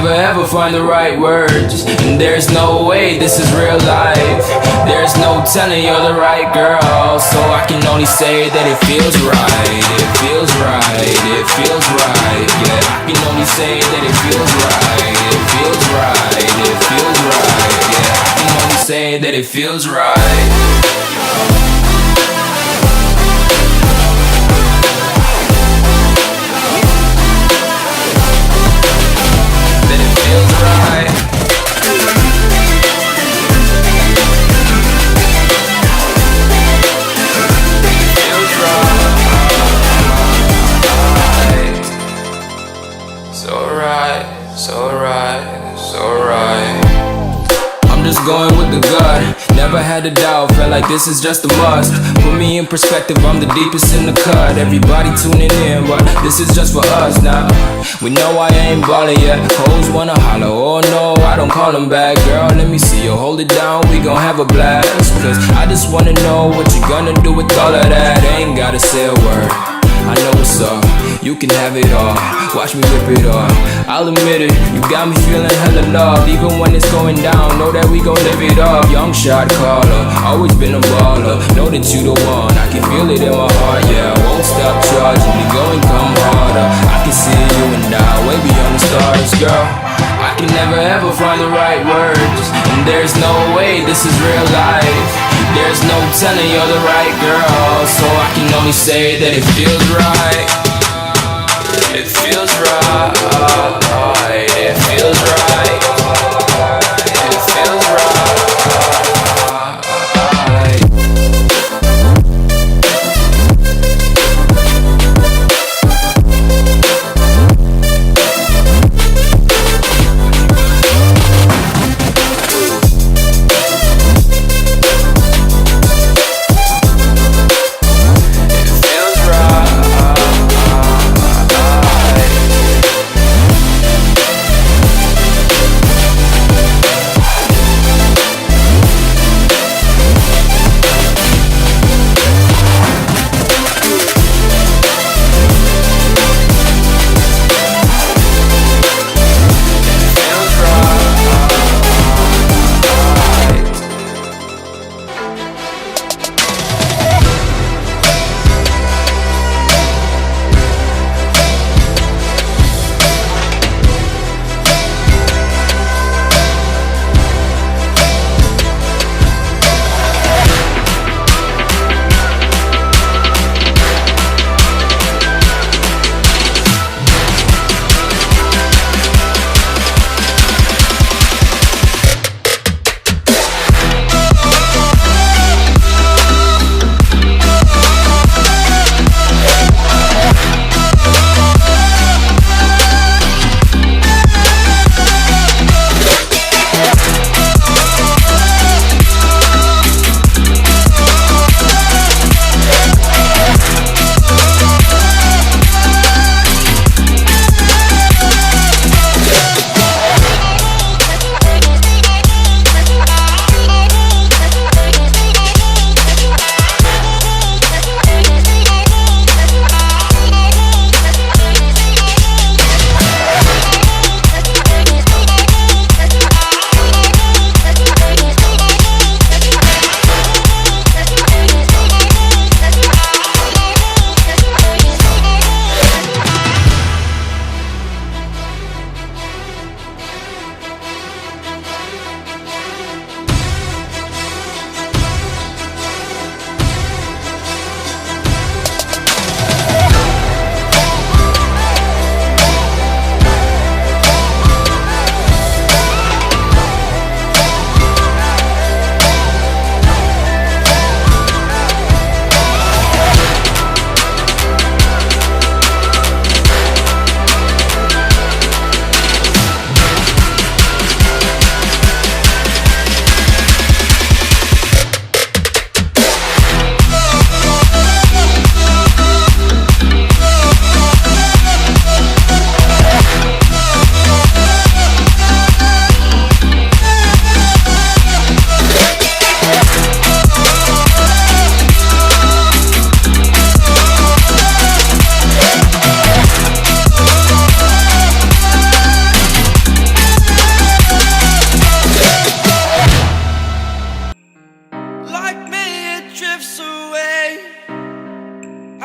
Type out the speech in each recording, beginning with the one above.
never ever find the right words, and there's no way this is real life. There's no telling you're the right girl, so I can only say that it feels right. It feels right, it feels right. Yeah, I can only say that it feels right. It feels right, it feels right. Yeah, I can only say that it feels right. I'm just going with the gut, never had a doubt, felt like this is just a must. Put me in perspective, I'm the deepest in the cut. Everybody tuning in, but this is just for us now. We know I ain't ballin' yet, hoes wanna holler, oh no, I don't call them back. Girl, let me see you hold it down, we gon' have a blast. Cause I just wanna know what you gonna do with all of that. Ain't gotta say a word, I know what's up, you can have it all. Watch me rip it off, I'll admit it, you got me feeling hella loved. Even when it's going down, know that we gon' live it up. Young shot caller, always been a baller. Know that you the one, I can feel it in my heart. Yeah, I won't stop charging me, go and come harder. I can see you and I, way beyond the stars, girl. I can never ever find the right words, and there's no way this is real life. There's no telling you're the right girl, so I can only say that it feels right. It feels right. It feels right. It feels right.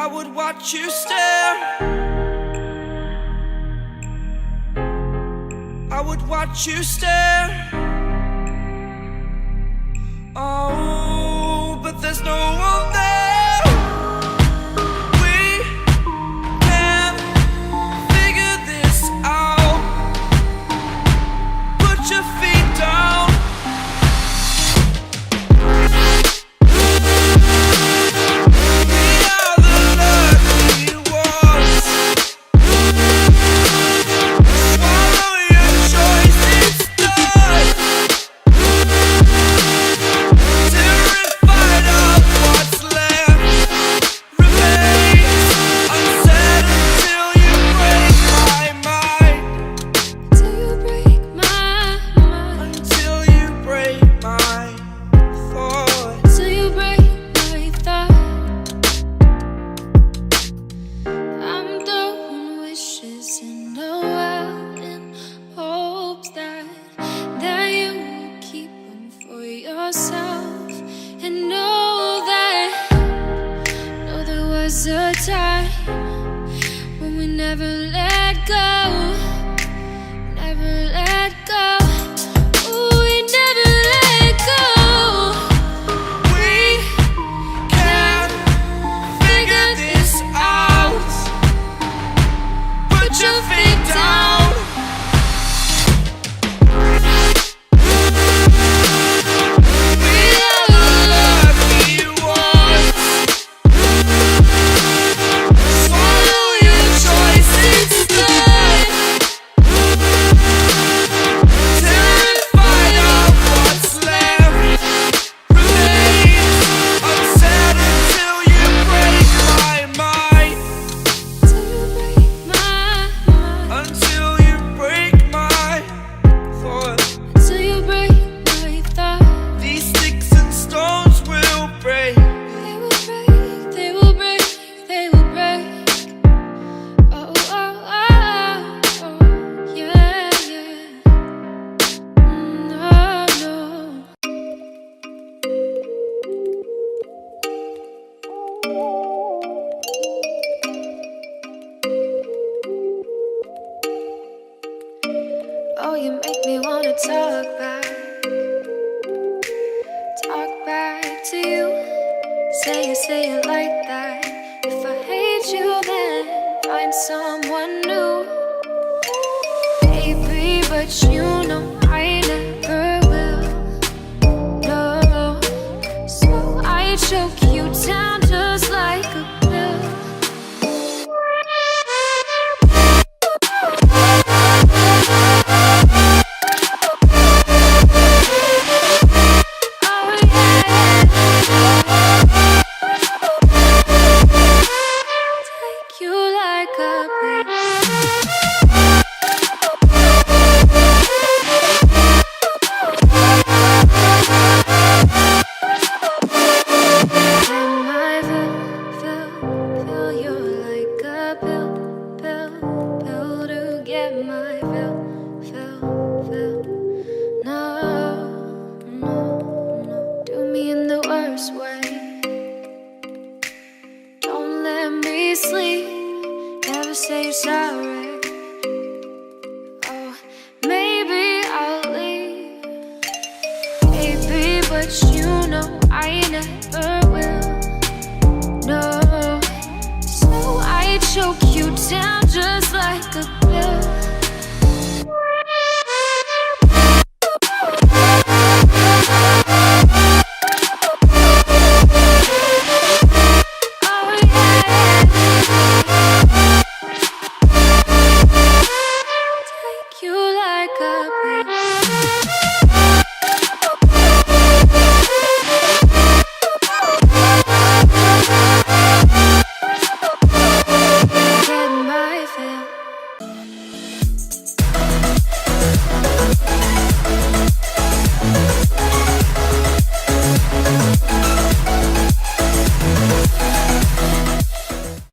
I would watch you stare. I would watch you stare. Oh, but there's no one there. We can figure this out. Put your feet down. And know there was a time when we never let go, never let go. Ooh, we never let go. We can figure this out. Put your feet down. Oh, you make me wanna talk back to you. Say it like that. If I hate you, then find someone new. Baby, but you know I never will. No, so I choke you down just like a pill. Sleep, never say you're sorry. Oh, maybe I'll leave, baby, but you know I never will. No, so I choke you down just like a pill.